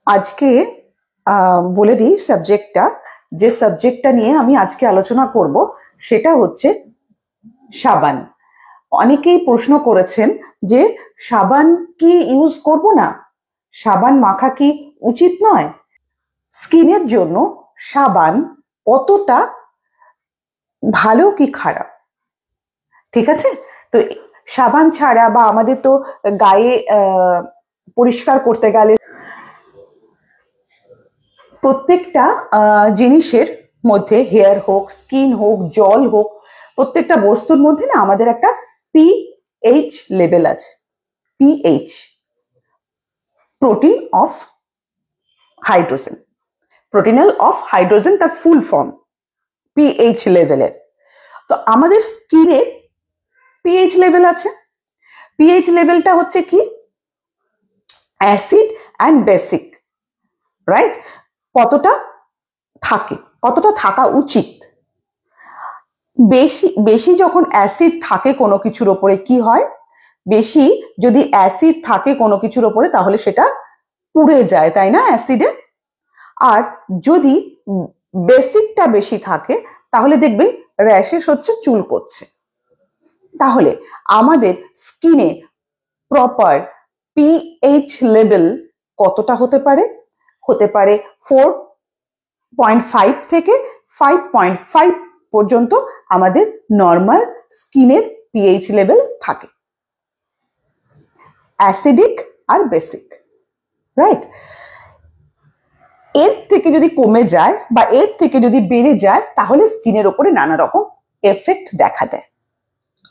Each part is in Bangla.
আজকে বলে দিই সাবজেক্টটা, যে সাবজেক্টটা নিয়ে আমি আজকে আলোচনা করব সেটা হচ্ছে সাবান। অনেকেই প্রশ্ন করেছেন যে সাবান কি ইউজ করব না, সাবান মাখা কি উচিত নয়, স্কিনের জন্য সাবান কতটা ভালো কি খারাপ। ঠিক আছে, তো সাবান ছাড়া বা আমাদের তো গায়ে পরিষ্কার করতে গেলে প্রত্যেকটা জিনিসের মধ্যে, হেয়ার হোক, স্কিন হোক, জল হোক, প্রত্যেকটা বস্তুর মধ্যে না আমাদের একটা পিএইচ লেভেল আছে। PH, protein of hydrogen, potential of hydrogen, তার ফুল ফর্ম পিএইচ লেভেলের। তো আমাদের স্কিনের পিএইচ লেভেল আছে। পিএইচ লেভেলটা হচ্ছে কি, অ্যাসিড অ্যান্ড বেসিক, রাইট? কতটা থাকে, কতটা থাকা উচিত। বেশি বেশি যখন অ্যাসিড থাকে কোনো কিছুর ওপরে কি হয়, বেশি যদি অ্যাসিড থাকে কোনো কিছুর ওপরে তাহলে সেটা পুড়ে যায়, তাই না, অ্যাসিডে। আর যদি বেসিকটা বেশি থাকে তাহলে দেখবেন র্যাশেস হচ্ছে, চুল করছে। তাহলে আমাদের স্কিনে প্রপার পিএইচ লেভেল কতটা হতে পারে? হতে পারে 4.5 থেকে 5.5 পর্যন্ত আমাদের নর্মাল স্কিনের পিএইচ লেভেল থাকে, অ্যাসিডিক আর বেসিক, রাইট? এর থেকে যদি কমে যায় বা এর থেকে যদি বেড়ে যায় তাহলে স্কিনের ওপরে নানা রকম এফেক্ট দেখা দেয়।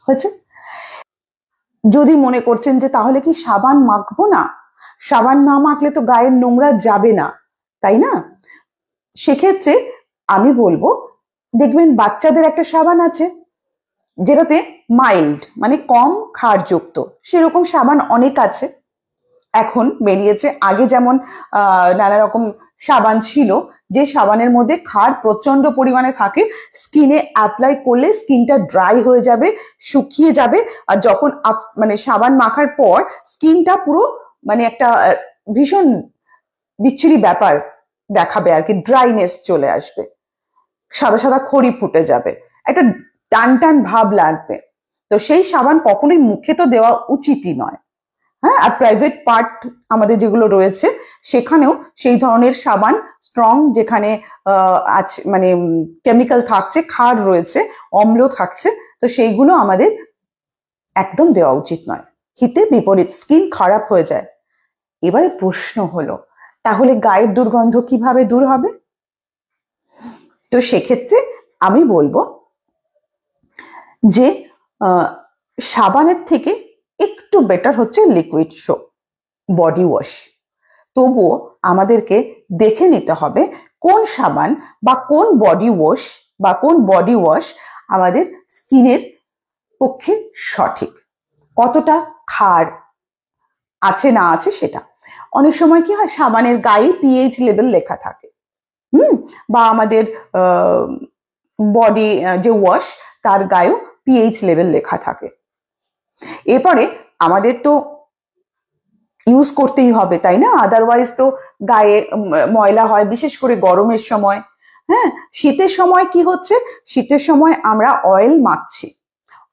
হয়েছে? যদি মনে করছেন যে তাহলে কি সাবান মাখবো না, সাবান না মাখলে তো গায়ের নোংরা যাবে না, তাই না, সেক্ষেত্রে আমি বলবো, দেখবেন বাচ্চাদের একটা সাবান আছে যেটাতে মাইল্ড মানে কম ক্ষারযুক্ত, সেরকম সাবান অনেক আছে এখন বেরিয়েছে। আগে যেমন নানা রকম সাবান ছিল যে সাবানের মধ্যে ক্ষার প্রচন্ড পরিমাণে থাকে, স্কিনে অ্যাপ্লাই করলে স্কিনটা ড্রাই হয়ে যাবে, শুকিয়ে যাবে, আর যখন মানে সাবান মাখার পর স্কিনটা পুরো মানে একটা ভীষণ বিচ্ছিরি ব্যাপার দেখাবে আর কি, ড্রাইনেস চলে আসবে, সাদা সাদা খড়ি ফুটে যাবে, একটা টান টান ভাব লাগবে। তো সেই সাবান কখনোই মুখে তো দেওয়া উচিতই নয়। হ্যাঁ, আর প্রাইভেট পার্ট আমাদের যেগুলো রয়েছে সেখানেও সেই ধরনের সাবান স্ট্রং, যেখানে আছে মানে কেমিক্যাল থাকছে, ক্ষার রয়েছে, অম্ল থাকছে, তো সেইগুলো আমাদের একদম দেওয়া উচিত নয়। হিতে বিপরীত, স্কিন খারাপ হয়ে যায়। এবারে প্রশ্ন হলো, তাহলে গায়ের দুর্গন্ধ কিভাবে দূর হবে? তো সেক্ষেত্রে আমি বলবো যে সাবানের থেকে একটু বেটার হচ্ছে লিকুইড সোপ, বডি ওয়াশ। তবুও আমাদেরকে দেখে নিতে হবে কোন সাবান বা কোন বডি ওয়াশ আমাদের স্কিনের পক্ষে সঠিক, কতটা ক্ষার আছে না আছে সেটা। অনেক সময় কি হয়, সাবানের গায়ে পিএইচ লেভেল লেখা থাকে, বা আমাদের বডি যে ওয়াশ তার গায়েও পিএইচ লেভেল লেখা থাকে। এরপরে আমাদের তো ইউজ করতেই হবে, তাই না, আদারওয়াইজ তো গায়ে ময়লা হয়, বিশেষ করে গরমের সময়। হ্যাঁ, শীতের সময় কি হচ্ছে, শীতের সময় আমরা অয়েল মাখছি,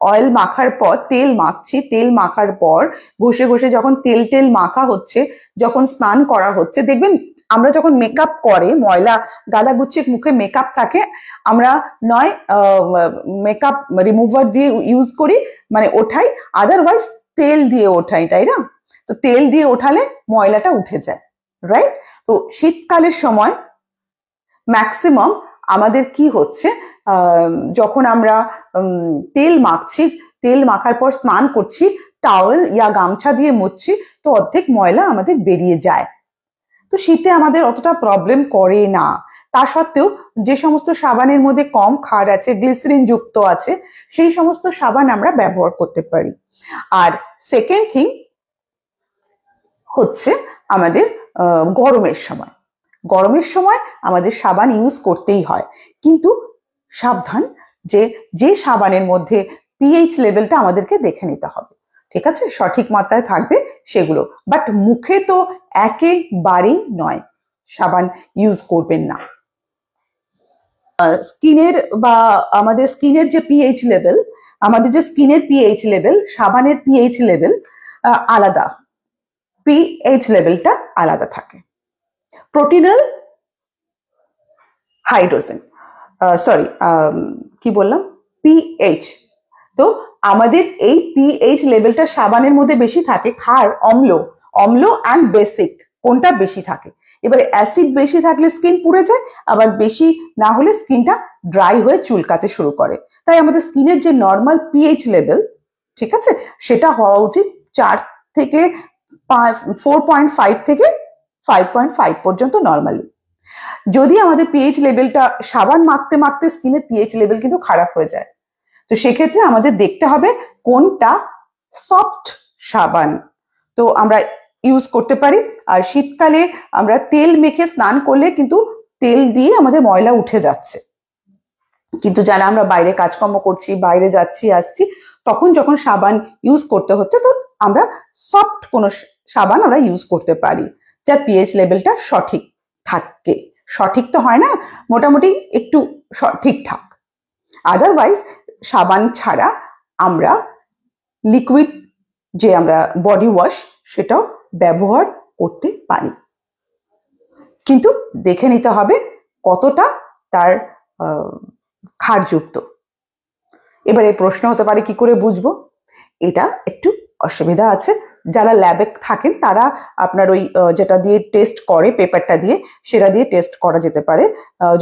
অয়েল মাখার পর তেল মাখছি, তেল মাখার পর ঘষে ঘষে যখন তেল টেল মাখা হচ্ছে, যখন স্নান করা হচ্ছে, দেখবেন আমরা যখন মেকআপ করে, ময়লা গাদা গুচ্ছির মুখে মেকআপ থাকে, আমরা নয় মেকআপ রিমুভার দিয়ে ইউজ করি, মানে ওঠাই, আদারওয়াইজ তেল দিয়ে ওঠাই, তাই না? তো তেল দিয়ে ওঠালে ময়লাটা উঠে যায়, রাইট? তো শীতকালের সময় ম্যাক্সিমাম আমাদের কি হচ্ছে, যখন আমরা তেল মাখছি, তেল মাখার পর স্নান করছি, টাওয়েল ইয়া গামছা দিয়ে মুছছি, তো অর্ধেক ময়লা আমাদের বেরিয়ে যায়। তো শীতে আমাদের অতটা প্রবলেম করে না। তা সত্ত্বেও যে সমস্ত সাবানের মধ্যে কম ক্ষার আছে, গ্লিসারিন যুক্ত আছে, সেই সমস্ত সাবান আমরা ব্যবহার করতে পারি। আর সেকেন্ড থিং হচ্ছে আমাদের গরমের সময় আমাদের সাবান ইউজ করতেই হয়, কিন্তু সাবধান, যে সাবানের মধ্যে পিএইচ লেভেলটা আমাদেরকে দেখে নিতে হবে, ঠিক আছে, সঠিক মাত্রায় থাকবে সেগুলো। বাট মুখে তো একেবারেই নয়, সাবান ইউজ করবেন না। স্কিনের বা আমাদের স্কিনের যে পিএইচ লেভেল, আমাদের যে স্কিনের পিএইচ লেভেল, সাবানের পিএইচ লেভেল আলাদা, পিএইচ লেভেলটা আলাদা থাকে। প্রোটিনাল হাইড্রোজেন, সরি কি বললাম, পিএইচ। তো আমাদের এই পিএইচ লেভেলটা সাবানের মধ্যে বেশি থাকে, ক্ষার, অম্ল, অম্ল অ্যান্ড বেসিক কোনটা বেশি থাকে। এবারে অ্যাসিড বেশি থাকলে স্কিন পুড়ে যায়, আবার বেশি না হলে স্কিনটা ড্রাই হয়ে চুলকাতে শুরু করে। তাই আমাদের স্কিনের যে নর্মাল পিএইচ লেভেল, ঠিক আছে, সেটা হওয়া উচিত 4 থেকে 4.5 থেকে 5.5 পর্যন্ত নর্মালি। যদি আমাদের পিএইচ লেভেলটা সাবান মাখতে মাখতে স্কিনের পিএইচ লেভেল কিন্তু খারাপ হয়ে যায়, তো সেক্ষেত্রে আমাদের দেখতে হবে কোনটা সফট সাবান তো আমরা ইউজ করতে পারি। আর শীতকালে আমরা তেল মেখে স্নান করলে কিন্তু তেল দিয়ে আমাদের ময়লা উঠে যাচ্ছে, কিন্তু যারা আমরা বাইরে কাজকর্ম করছি, বাইরে যাচ্ছি আসছি, তখন যখন সাবান ইউজ করতে হচ্ছে, তো আমরা সফট কোনো সাবান আমরা ইউজ করতে পারি যার পিএইচ লেভেলটা সঠিক থাকে। সঠিক তো হয় না, মোটামুটি একটু ঠিকঠাক। আদারওয়াইজ সাবান ছাড়া আমরা লিকুইড যে আমরা বডি ওয়াশ সেটাও ব্যবহার করতে পারি, কিন্তু দেখে নিতে হবে কতটা তার ক্ষারযুক্ত। এবারে প্রশ্ন হতে পারে কি করে বুঝবো? এটা একটু অসুবিধা আছে। যারা ল্যাবে থাকেন তারা আপনার ওই যেটা দিয়ে টেস্ট করে, পেপারটা দিয়ে, সেটা দিয়ে টেস্ট করা যেতে পারে।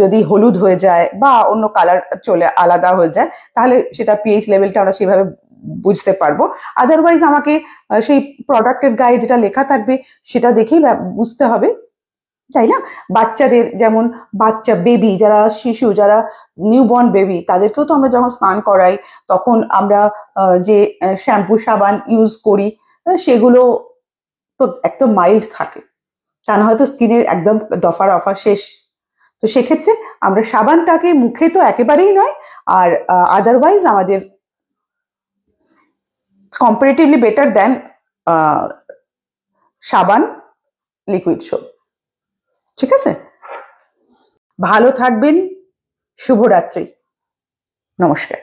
যদি হলুদ হয়ে যায় বা অন্য কালার চলে আলাদা হয়ে যায়, তাহলে সেটা পিএইচ লেভেলটা আমরা সেভাবে বুঝতে পারবো। আদারওয়াইজ আমাকে সেই প্রোডাক্টের গায়ে যেটা লেখা থাকবে সেটা দেখেই বুঝতে হবে, তাই না? বাচ্চাদের, যেমন বাচ্চা বেবি যারা, শিশু যারা নিউবর্ন বেবি, তাদেরকেও তো আমরা যখন স্নান করাই তখন আমরা যে শ্যাম্পু সাবান ইউজ করি সেগুলো তো একদম মাইল্ড থাকে, তা না হয়তো স্কিনের একদম দফা রফা শেষ। তো সেক্ষেত্রে আমরা সাবানটাকে মুখে তো একেবারেই নয়, আর আদারওয়াইজ আমাদের কম্পারেটিভলি বেটার দেন সাবান লিকুইড সোপ। ঠিক আছে, ভালো থাকবেন, শুভরাত্রি, নমস্কার।